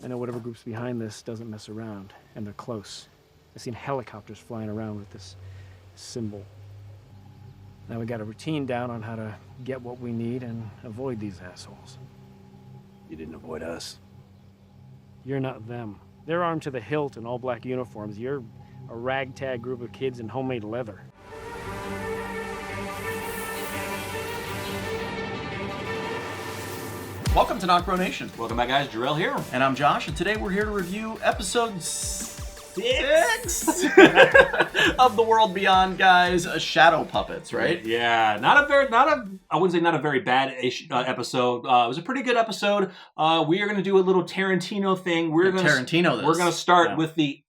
I know whatever group's behind this doesn't mess around, and they're close. I've seen helicopters flying around with this symbol. Now we got a routine down on how to get what we need and avoid these assholes. You didn't avoid us. You're not them. They're armed to the hilt in all black uniforms. You're a ragtag group of kids in homemade leather. Welcome to NocBro Nation. Welcome back, guys. Jarrell here. And I'm Josh, and today we're here to review episode 6 of The World Beyond, guys. Shadow Puppets, right? Yeah, I wouldn't say not a very bad episode. It was a pretty good episode. We are going to do a little Tarantino thing. We're going to start with the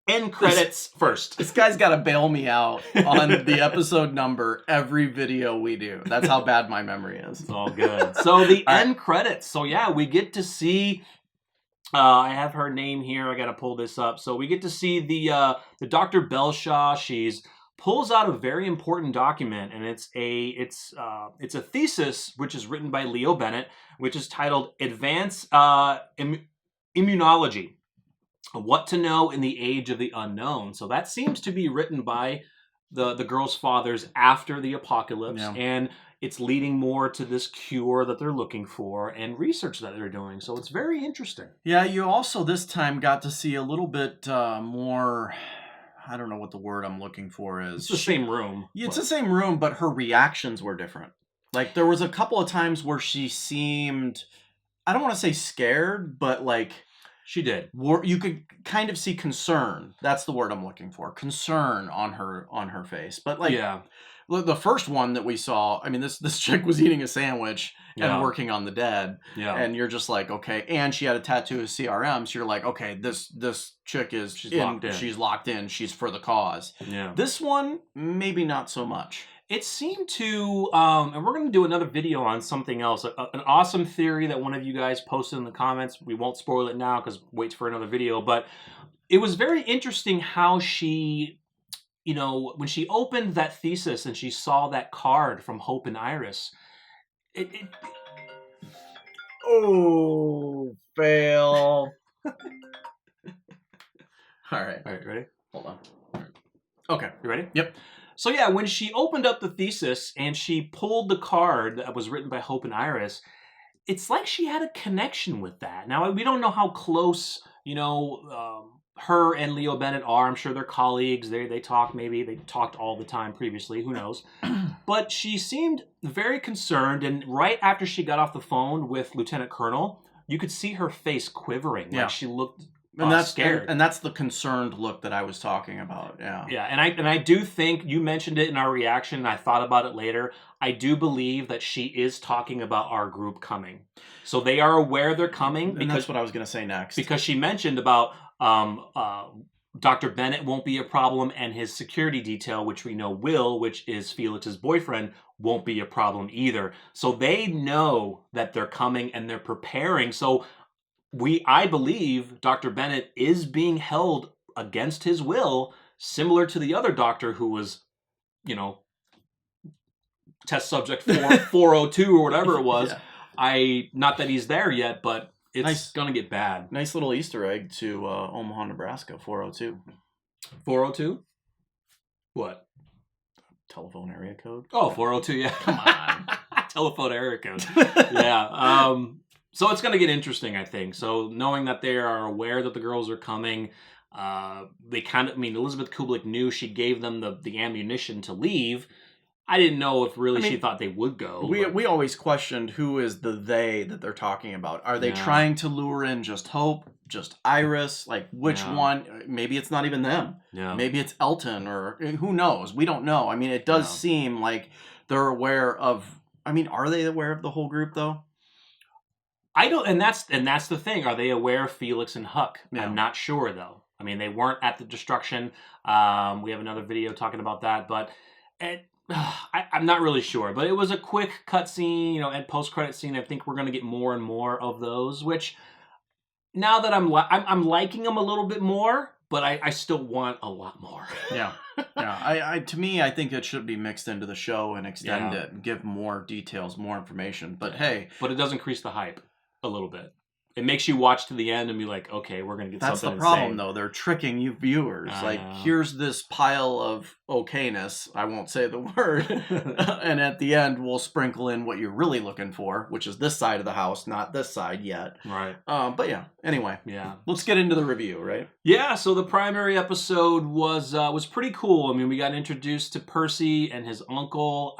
end credits first. This guy's got to bail me out on the episode number every video we do. That's how bad my memory is. It's all good. So the end credits. So yeah, we get to see. I have her name here. I got to pull this up. So we get to see the Dr. Belshaw. She's pulls out a very important document, and it's a thesis which is written by Leo Bennett, which is titled "Advanced Immunology: What to Know in the Age of the Unknown." So that seems to be written by the girls' fathers after the apocalypse, and it's leading more to this cure that they're looking for and research that they're doing. So it's very interesting. Yeah, you also this time got to see a little bit more. I don't know what the word I'm looking for is. It's the same room. Yeah, it's the same room, but her reactions were different. Like, there was a couple of times where she seemed, I don't want to say scared, but like... She did. You could kind of see concern. That's the word I'm looking for. Concern on her face. But like... Yeah. The first one that we saw, I mean, this chick was eating a sandwich and working on the dead. Yeah. And you're just like, okay. And she had a tattoo of CRM. So you're like, okay, this chick is... She's locked in. She's for the cause. Yeah. This one, maybe not so much. It seemed to, and we're going to do another video on something else, an awesome theory that one of you guys posted in the comments. We won't spoil it now because wait for another video. But it was very interesting how she... You know, when she opened that thesis and she saw that card from Hope and Iris, Oh, fail. All right, ready? Hold on. Right. Okay, you ready? Yep. So yeah, when she opened up the thesis and she pulled the card that was written by Hope and Iris, it's like she had a connection with that. Now, we don't know how close, her and Leo Bennett are. I'm sure they're colleagues. They talk, maybe they talked all the time previously, who knows. But she seemed very concerned, and right after she got off the phone with Lieutenant Colonel, you could see her face quivering. Like she looked scared. And that's the concerned look that I was talking about. Yeah. Yeah, and I do think you mentioned it in our reaction, and I thought about it later. I do believe that she is talking about our group coming. So they are aware they're coming. And that's what I was going to say next. Because she mentioned about Dr. Bennett won't be a problem, and his security detail, which we know which is Felix's boyfriend, won't be a problem either. So they know that they're coming and they're preparing. So I believe Dr. Bennett is being held against his will, similar to the other doctor who was, test subject 402 or whatever it was. Yeah. Not that he's there yet, but it's going to get bad. Nice little Easter egg to Omaha, Nebraska, 402. 402? What? Telephone area code. Oh, 402, yeah. Come on. Telephone area code. Yeah. So it's going to get interesting, I think. So knowing that they are aware that the girls are coming, Elizabeth Kubelik knew she gave them the ammunition to leave. I didn't know if she thought they would go. We always questioned who is the they that they're talking about. Are they trying to lure in just Hope, just Iris? Like, which one? Maybe it's not even them. Yeah. Maybe it's Elton, or who knows? We don't know. I mean, it does seem like they're aware of... I mean, are they aware of the whole group, though? I don't, and that's the thing. Are they aware of Felix and Huck? Yeah. I'm not sure, though. I mean, they weren't at the destruction. We have another video talking about that, but... I'm not really sure, but it was a quick cutscene, and post-credit scene. I think we're going to get more and more of those, which now that I'm liking them a little bit more, but I still want a lot more. Yeah. To me, I think it should be mixed into the show and extend it and give more details, more information. But hey. But it does increase the hype a little bit. it makes you watch to the end and be like, okay, we're gonna get That's something the problem, insane. though. They're tricking you viewers. Like, here's this pile of okayness. I won't say the word. And at the end, we'll sprinkle in what you're really looking for, which is this side of the house, not this side yet. Right. But yeah. Anyway. Yeah. Let's get into the review, right? Yeah. So the primary episode was pretty cool. I mean, we got introduced to Percy and his uncle.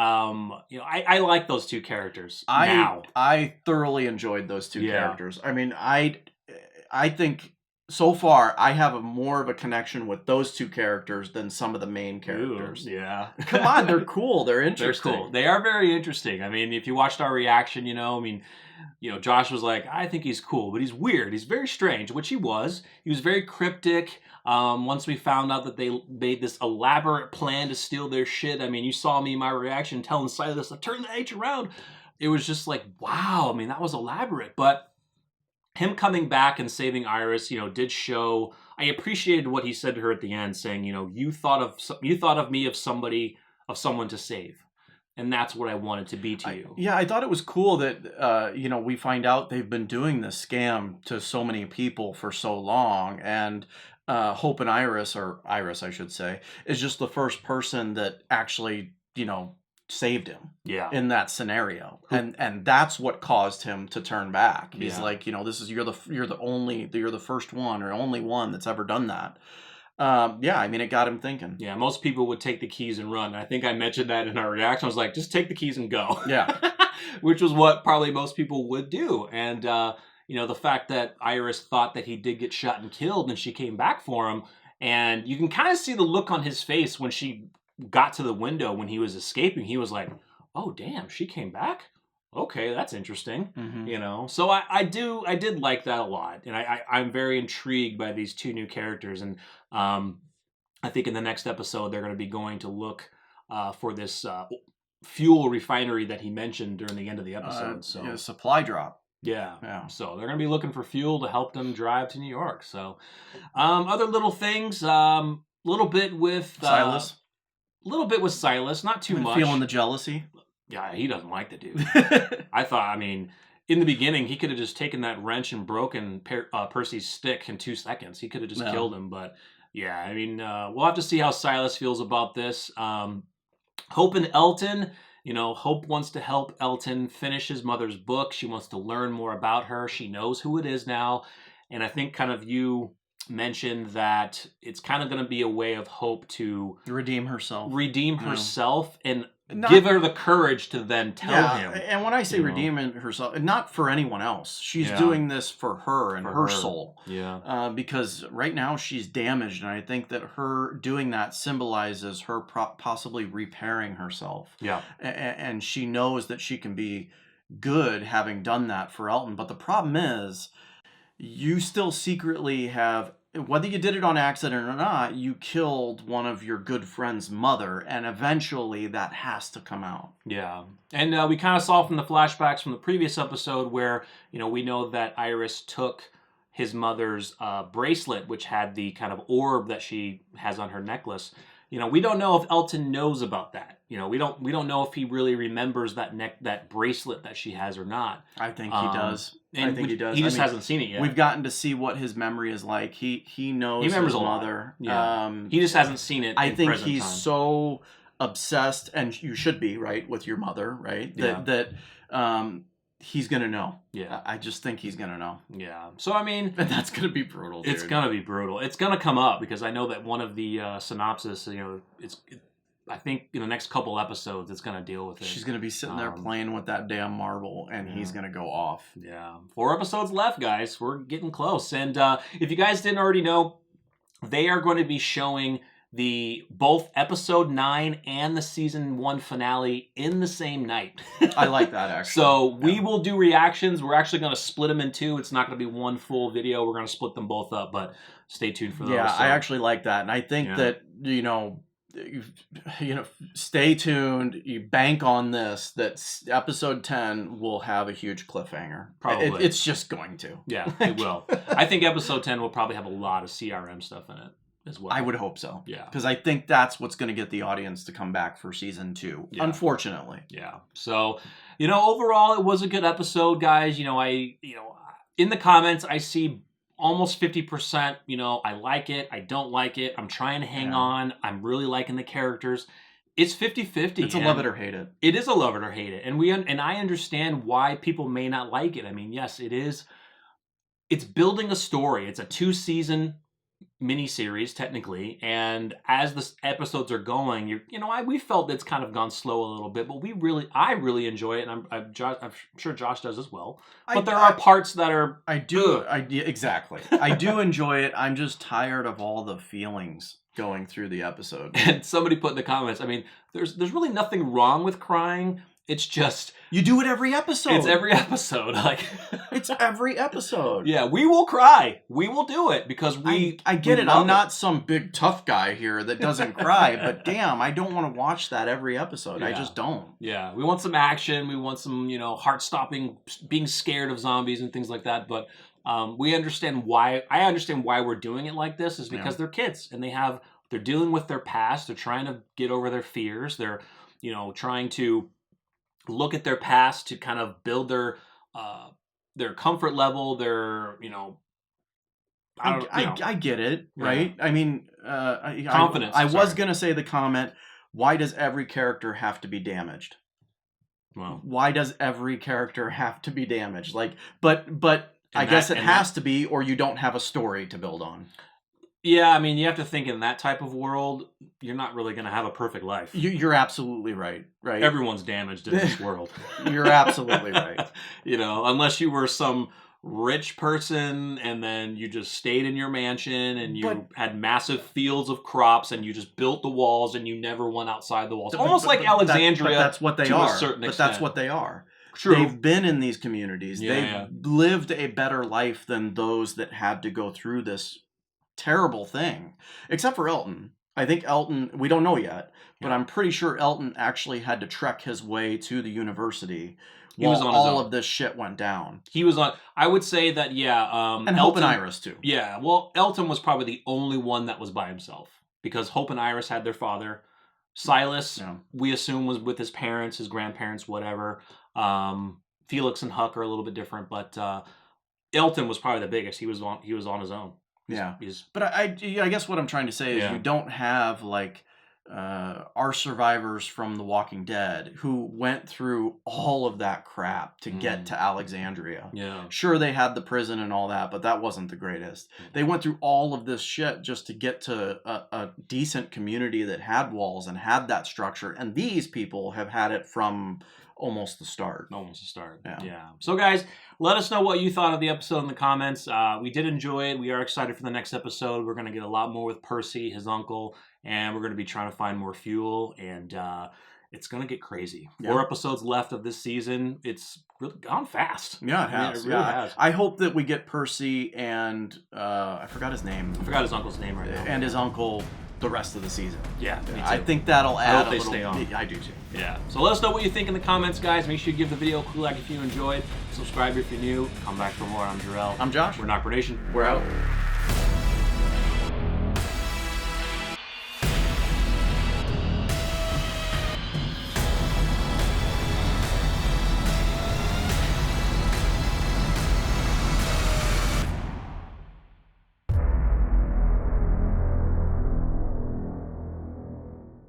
You know, I like those two characters. I thoroughly enjoyed those two characters. I mean, I think so far I have more of a connection with those two characters than some of the main characters. Ooh, yeah. Come on, they're cool. They're interesting. They're cool. They are very interesting. I mean, if you watched our reaction, you know, I mean, you know, Josh was like, I think he's cool, but he's weird. He's very strange, which he was. He was very cryptic. Once we found out that they made this elaborate plan to steal their shit, I mean, you saw me, my reaction, telling Silas to turn the H around. It was just like, wow. I mean, that was elaborate. But him coming back and saving Iris, you know, did show. I appreciated what he said to her at the end, saying, you know, you thought of me of someone to save, and that's what I wanted to be to you. I thought it was cool that you know, we find out they've been doing this scam to so many people for so long, and Hope and Iris, or Iris, I should say, is just the first person that actually, you know, saved him in that scenario, and that's what caused him to turn back. He's like, you know, this is you're the first one or only one that's ever done that. I mean, it got him thinking. Yeah, most people would take the keys and run. I think I mentioned that in our reaction. I was like, just take the keys and go. Yeah. Which was what probably most people would do. And you know, the fact that Iris thought that he did get shot and killed, and she came back for him, and you can kind of see the look on his face when she got to the window when he was escaping. He was like, oh damn, she came back, okay, that's interesting. You know, so I did like that a lot, and I'm very intrigued by these two new characters. And I think in the next episode they're going to be going to look for this fuel refinery that he mentioned during the end of the episode. Supply drop. Yeah. So they're going to be looking for fuel to help them drive to New York. So other little things, little bit with Silas. A little bit with Silas, not too much. Feeling the jealousy? Yeah, he doesn't like the dude. I mean, in the beginning, he could have just taken that wrench and broken Percy's stick in 2 seconds. He could have just killed him. But yeah, I mean, we'll have to see how Silas feels about this. Hope and Elton, you know, Hope wants to help Elton finish his mother's book. She wants to learn more about her. She knows who it is now. And I think kind of you mentioned that it's kind of going to be a way of Hope to redeem herself and give her the courage to then tell him. And when I say redeeming herself, not for anyone else, she's doing this for her and her soul. Because right now she's damaged, and I think that her doing that symbolizes her possibly repairing herself. And she knows that she can be good having done that for Elton. But the problem is, you still secretly have, whether you did it on accident or not, you killed one of your good friend's mother, and eventually that has to come out. Yeah. And we kind of saw from the flashbacks from the previous episode where, you know, we know that Iris took his mother's bracelet, which had the kind of orb that she has on her necklace. You know, we don't know if Elton knows about that. You know, we don't know if he really remembers that bracelet that she has or not. I think he does. I think he does. He just hasn't seen it yet. We've gotten to see what his memory is like. He knows his mother. Yeah. He just hasn't seen it. I think he's so obsessed, and you should be, right, with your mother, right? That he's gonna know. Yeah. I just think he's gonna know. Yeah. So I mean, and that's gonna be brutal. Dude. It's gonna be brutal. It's gonna come up because I know that one of the synopsis, you know, I think in the next couple episodes, it's going to deal with it. She's going to be sitting there playing with that damn marble, and he's going to go off. Yeah. 4 episodes left, guys. We're getting close. And if you guys didn't already know, they are going to be showing both episode 9 and the season 1 finale in the same night. I like that, actually. So we will do reactions. We're actually going to split them in 2. It's not going to be one full video. We're going to split them both up, but stay tuned for those. Yeah, I actually like that. And I think that, you know, stay tuned. You bank on this. That episode 10 will have a huge cliffhanger. Probably, it's just going to. Yeah, it will. I think episode 10 will probably have a lot of CRM stuff in it as well. I would hope so. Yeah, because I think that's what's going to get the audience to come back for season 2. Yeah. Unfortunately. Yeah. So, you know, overall, it was a good episode, guys. You know, in the comments, I see almost 50%, you know, I like it, I don't like it, I'm trying to hang on, I'm really liking the characters. It's 50-50. It's a love it or hate it. It is a love it or hate it. And I understand why people may not like it. I mean, yes, it is. It's building a story. It's a 2-season miniseries, technically. And as the episodes are going, we felt it's kind of gone slow a little bit, but I really enjoy it. And I'm sure Josh does as well. But there are parts that are... Exactly. I do enjoy it. I'm just tired of all the feelings going through the episode. And somebody put in the comments, I mean, there's really nothing wrong with crying. It's just... You do it every episode. It's every episode. Like it's every episode. Yeah, we will cry. We will do it because I get it. I'm not some big tough guy here that doesn't cry, but damn, I don't want to watch that every episode. Yeah. I just don't. Yeah, we want some action. We want some, heart-stopping, being scared of zombies and things like that. But we understand why. I understand why we're doing it like this is because they're kids and they're dealing with their past. They're trying to get over their fears. They're, trying to look at their past to kind of build their comfort level, their, I get it, right? Yeah. I mean, confidence. I was going to say the comment, why does every character have to be damaged? Well, why does every character have to be damaged? Like, but I guess it has to be, or you don't have a story to build on. Yeah, I mean, you have to think in that type of world, you're not really going to have a perfect life. You're absolutely right. Right. Everyone's damaged in this world. You're absolutely right. Unless you were some rich person and then you just stayed in your mansion and you had massive fields of crops and you just built the walls and you never went outside the walls. Almost like Alexandria. That's what they to are. A certain extent. That's what they are. True. They've been in these communities. They've lived a better life than those that had to go through this terrible thing, except for Elton. I think Elton, we don't know yet, but I'm pretty sure Elton actually had to trek his way to the university while all of this shit went down. He was on, I would say that, and Elton, Hope and Iris too. Yeah, well, Elton was probably the only one that was by himself because Hope and Iris had their father. Silas, we assume, was with his parents, his grandparents, whatever. Felix and Huck are a little bit different, but Elton was probably the biggest. He was on his own. But I guess what I'm trying to say is you don't have like our survivors from The Walking Dead who went through all of that crap to get to Alexandria. Yeah. Sure, they had the prison and all that, but that wasn't the greatest. They went through all of this shit just to get to a decent community that had walls and had that structure. And these people have had it from almost the start. Yeah. So guys, let us know what you thought of the episode in the comments. We did enjoy it. We are excited for the next episode. We're going to get a lot more with Percy, his uncle, and we're going to be trying to find more fuel, and it's going to get crazy. 4 episodes left of this season. It's really gone fast. Yeah, it has. It really has. I hope that we get Percy and I forgot his name. I forgot his uncle's name right now. And his uncle the rest of the season. Yeah, me too. I think that'll add a little. Stay on. I do too. Yeah. So let us know what you think in the comments, guys. Make sure you give the video a cool like if you enjoyed. Subscribe if you're new. Come back for more. I'm Jarrell. I'm Josh. We're NocBro Nation. We're out.